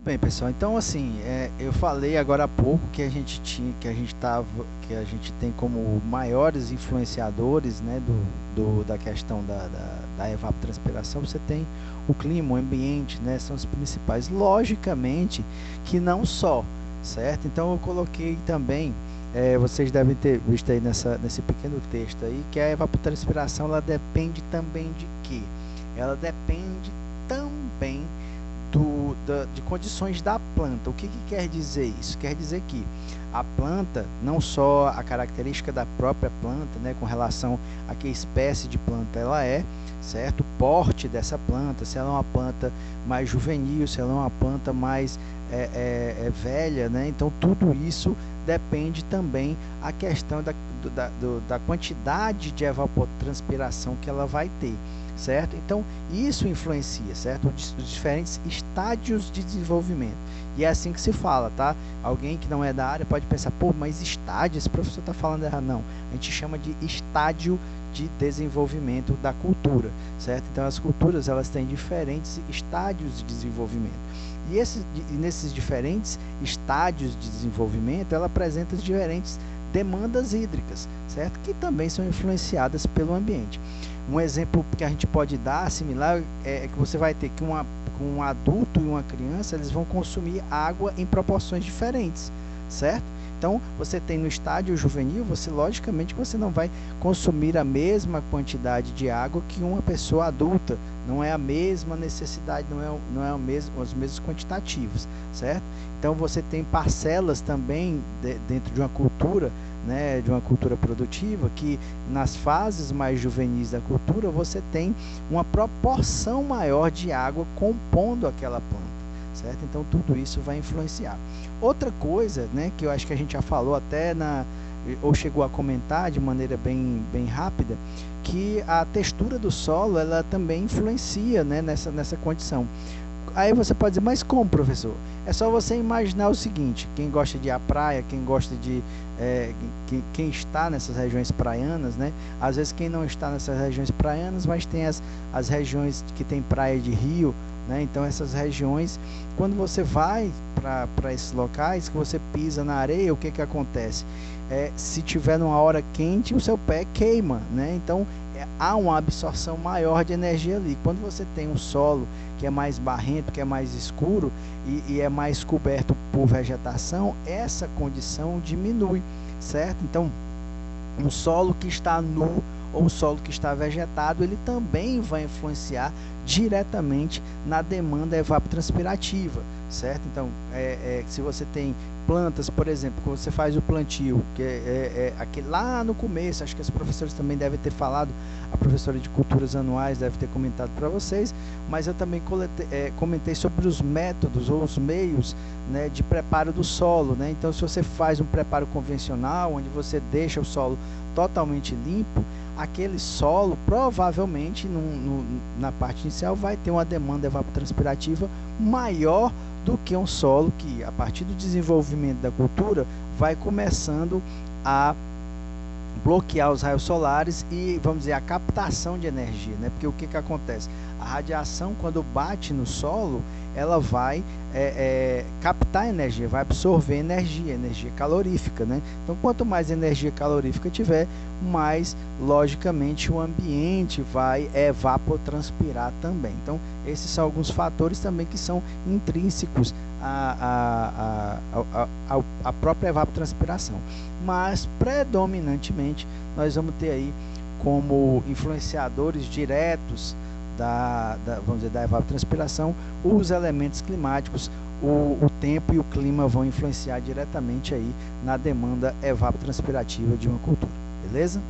Bem, pessoal, então assim, eu falei agora há pouco que a gente tinha, que a gente tem como maiores influenciadores, né, da questão da evapotranspiração. Você tem o clima, o ambiente, né, são os principais. Logicamente que não só, certo? Então eu coloquei também, vocês devem ter visto aí nesse pequeno texto aí, que a evapotranspiração ela depende também de quê? Ela depende também de condições da planta. O que quer dizer isso? Quer dizer que a planta, não só a característica da própria planta, né, com relação a que espécie de planta ela é, certo? O porte dessa planta, se ela é uma planta mais juvenil, se ela é uma planta mais velha, né? Então tudo isso depende também a questão da quantidade de evapotranspiração que ela vai ter, certo? Então isso influencia, certo? Os diferentes estádios de desenvolvimento. E é assim que se fala, tá? Alguém que não é da área pode pensar, pô, mas estádio, esse professor está falando errado. Não, a gente chama de estádio de desenvolvimento da cultura, certo? Então as culturas elas têm diferentes estádios de desenvolvimento. E nesses diferentes estádios de desenvolvimento, ela apresenta diferentes demandas hídricas, certo? Que também são influenciadas pelo ambiente. Um exemplo que a gente pode dar, similar, é que você vai ter que um adulto e uma criança, eles vão consumir água em proporções diferentes, certo? Então, você tem no estádio juvenil, logicamente você não vai consumir a mesma quantidade de água que uma pessoa adulta, não é a mesma necessidade, não é os mesmos quantitativos, certo? Então, você tem parcelas também dentro de uma cultura, né, de uma cultura produtiva, que nas fases mais juvenis da cultura você tem uma proporção maior de água compondo aquela planta, certo? Então tudo isso vai influenciar. Outra coisa, né, que eu acho que a gente já falou até ou chegou a comentar de maneira bem rápida, que a textura do solo ela também influencia, né, nessa condição. Aí você pode dizer, mas como, professor? É só você imaginar o seguinte: quem gosta de ir à praia, quem gosta de quem está nessas regiões praianas, né? Às vezes quem não está nessas regiões praianas, mas tem as regiões que tem praia de rio, né? Então essas regiões, quando você vai para esses locais, que você pisa na areia, o que acontece? Se tiver numa hora quente, o seu pé queima, né? Então há uma absorção maior de energia ali. Quando você tem um solo que é mais barrento, que é mais escuro e é mais coberto por vegetação, essa condição diminui, certo? Então, um solo que está nu ou um solo que está vegetado, ele também vai influenciar diretamente na demanda evapotranspirativa, certo? Então, se você tem plantas, por exemplo, quando você faz o plantio, que aquele lá no começo, acho que os professores também devem ter falado, a professora de culturas anuais deve ter comentado para vocês, mas eu também comentei sobre os métodos ou os meios, né, de preparo do solo, né? Então, se você faz um preparo convencional, onde você deixa o solo totalmente limpo, aquele solo provavelmente na parte inicial vai ter uma demanda evapotranspirativa maior do que um solo que, a partir do desenvolvimento da cultura, vai começando a bloquear os raios solares e, vamos dizer, a captação de energia, né? Porque o que acontece? A radiação, quando bate no solo, ela vai captar energia, vai absorver energia calorífica, né? Então, quanto mais energia calorífica tiver, mais, logicamente, o ambiente vai evapotranspirar também. Então, esses são alguns fatores também que são intrínsecos à própria evapotranspiração. Mas, predominantemente, nós vamos ter aí como influenciadores diretos vamos dizer, da evapotranspiração, os elementos climáticos, o tempo e o clima vão influenciar diretamente aí na demanda evapotranspirativa de uma cultura, beleza?